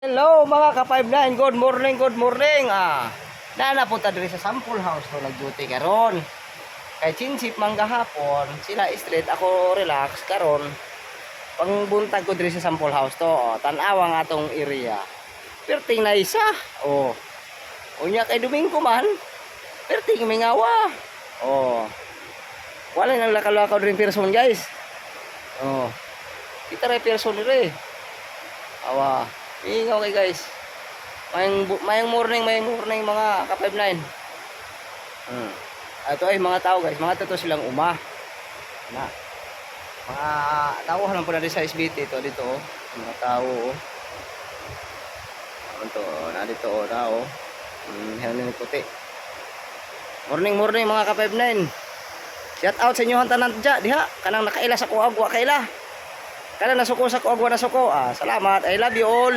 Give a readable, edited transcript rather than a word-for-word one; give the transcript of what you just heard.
Hello mga ka-59, good morning, good morning. Napunta diri sa sample house to nag-duty karon. Kay chinsip man gahapon, sila straight ako relax karon. Pangbuntag ko diri sa sample house to, tan-awa nga atong area. Perting na isa. Oh. Unya kay Domingo man, perting mingawa. Oh. Wala nang lakaw-lakaw diri person, guys. Oh. Kita ra person diri. Awa. Ingaw kay guys. Mayang morning mga ka-59. Ito ay mga tao guys, mga totoo silang na. Mga tao lang po na sa SBT ito dito oh. Mga tao oh. Ito na dito oh tao. Helmet puti. Morning mga ka-59. Shout out sa inyo tanan diha kanang nakaila sa kuagwa kaila. Kanang nasuko sa kuagwa na suko. Salamat. I love you all.